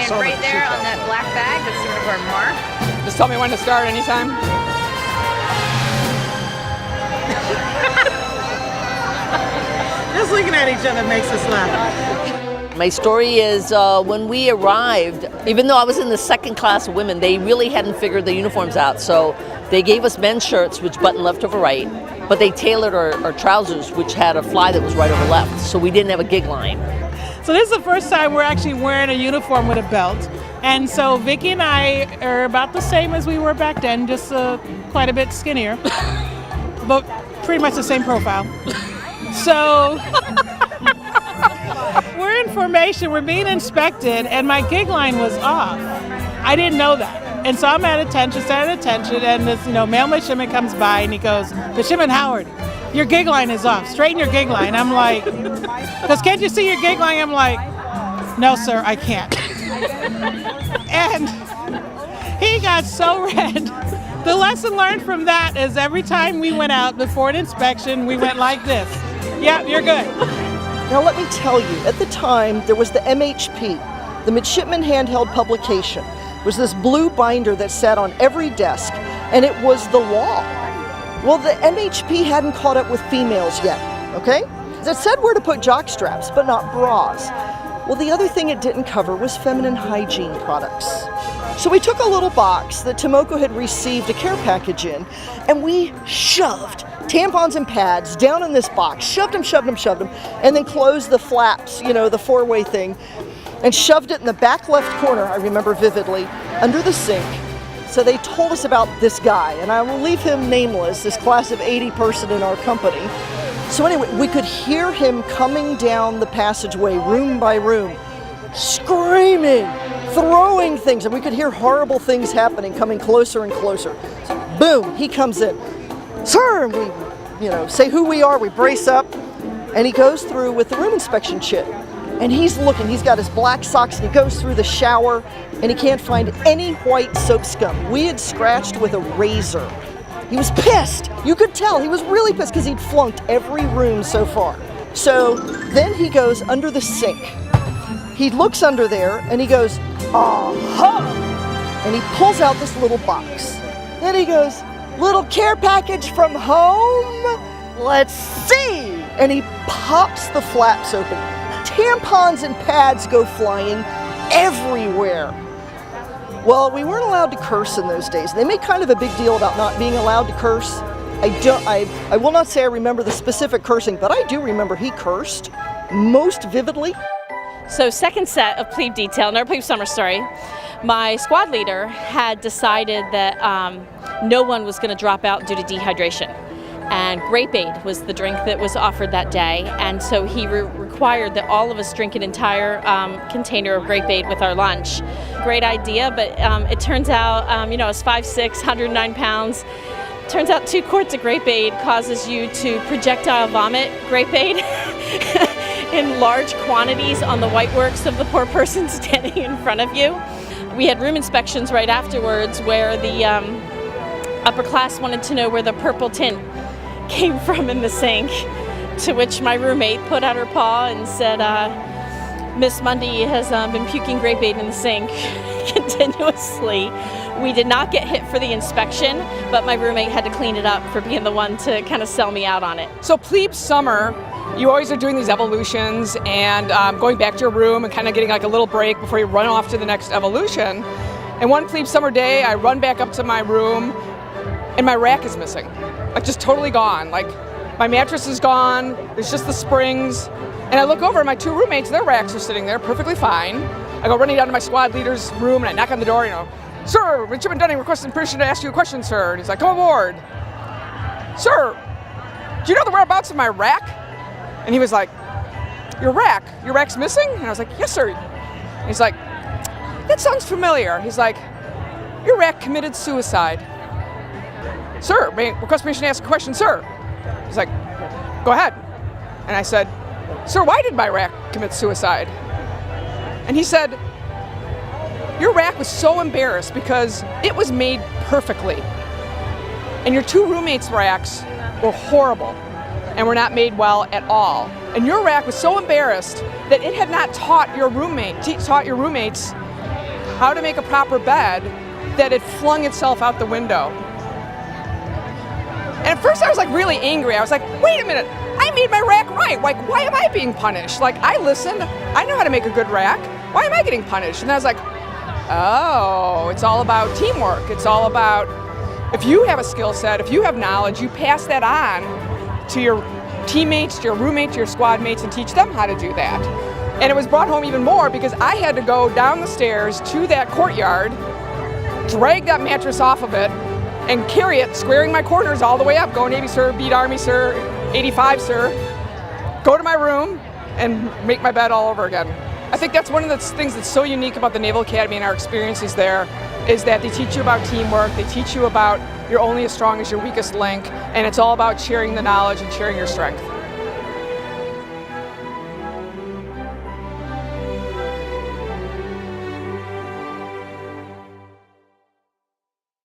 stand right there on that black bag. That's sort of our mark. Just tell me when to start anytime. Just looking at each other makes us laugh. My story is when we arrived, even though I was in the second class of women, they really hadn't figured the uniforms out. So they gave us men's shirts, which button left over right, but they tailored our trousers, which had a fly that was right over left. So we didn't have a gig line. So this is the first time we're actually wearing a uniform with a belt. And so Vicki and I are about the same as we were back then, just quite a bit skinnier, but pretty much the same profile. So we're in formation, we're being inspected, and my gig line was off. I didn't know that. And so I'm at attention, and this, male midshipman comes by and he goes, "Midshipman Howard, your gig line is off. Straighten your gig line." I'm like, "Because can't you see your gig line?" I'm like, "No, sir, I can't." And he got so red. The lesson learned from that is every time we went out before an inspection, we went like this. "Yeah, you're good." Now let me tell you, at the time there was the MHP, the Midshipman Handheld Publication. It was this blue binder that sat on every desk, and it was the law. Well, the MHP hadn't caught up with females yet, okay? It said where to put jock straps, but not bras. Well, the other thing it didn't cover was feminine hygiene products. So we took a little box that Tomoko had received a care package in, and we shoved tampons and pads down in this box, shoved them, and then closed the flaps, the four-way thing, and shoved it in the back left corner, I remember vividly, under the sink. So they told us about this guy, and I will leave him nameless, this class of 80 person in our company. So anyway, we could hear him coming down the passageway, room by room, screaming, throwing things, and we could hear horrible things happening, coming closer and closer. So, boom, he comes in. "Sir," and we, say who we are, we brace up, and he goes through with the room inspection chit. And he's looking, he's got his black socks, and he goes through the shower, and he can't find any white soap scum. We had scratched with a razor. He was pissed. You could tell he was really pissed because he'd flunked every room so far. So then he goes under the sink. He looks under there, and he goes, "Aha!" And he pulls out this little box. Then he goes, "Little care package from home? Let's see." And he pops the flaps open. Tampons and pads go flying everywhere. Well, we weren't allowed to curse in those days. They made kind of a big deal about not being allowed to curse. I will not say I remember the specific cursing, but I do remember he cursed most vividly. So second set of plebe detail, another plebe summer story. My squad leader had decided that no one was going to drop out due to dehydration. And grape aid was the drink that was offered that day, and so he required that all of us drink an entire container of grape aid with our lunch. Great idea, but it turns out, I was 5'6", 109 pounds. Turns out 2 quarts of grape aid causes you to projectile vomit grape aid in large quantities on the whiteworks of the poor person standing in front of you. We had room inspections right afterwards where the upper class wanted to know where the purple tint came from in the sink, to which my roommate put out her paw and said, "Miss Mundy has been puking grape aid in the sink continuously." We did not get hit for the inspection, but my roommate had to clean it up for being the one to kind of sell me out on it. So plebe summer, you always are doing these evolutions and going back to your room and kind of getting like a little break before you run off to the next evolution. And one plebe summer day, I run back up to my room and my rack is missing. Like just totally gone. Like my mattress is gone, there's just the springs. And I look over and my 2 roommates, their racks are sitting there perfectly fine. I go running down to my squad leader's room and I knock on the door, "Sir, Midshipman Dunning requesting permission to ask you a question, sir." And he's like, "Come aboard." "Sir, do you know the whereabouts of my rack?" And he was like, Your rack's missing?" And I was like, "Yes, sir." And he's like, "That sounds familiar." He's like, "Your rack committed suicide." "Sir, may I request permission to ask a question, sir?" He's like, "Go ahead." And I said, "Sir, why did my rack commit suicide?" And he said, "Your rack was so embarrassed because it was made perfectly. And your 2 roommates' racks were horrible and were not made well at all. And your rack was so embarrassed that it had not taught your roommates how to make a proper bed, that it flung itself out the window. And at first I was like really angry. I was like, wait a minute, I made my rack right. Like, why am I being punished? Like, I listened, I know how to make a good rack. Why am I getting punished? And I was like, oh, it's all about teamwork. It's all about, if you have a skill set, if you have knowledge, you pass that on to your teammates, to your roommates, to your squad mates, and teach them how to do that. And it was brought home even more because I had to go down the stairs to that courtyard, drag that mattress off of it, and carry it, squaring my corners all the way up, go Navy, sir, beat Army, sir, 85, sir, go to my room, and make my bed all over again. I think that's one of the things that's so unique about the Naval Academy and our experiences there, is that they teach you about teamwork, they teach you about you're only as strong as your weakest link, and it's all about sharing the knowledge and sharing your strength.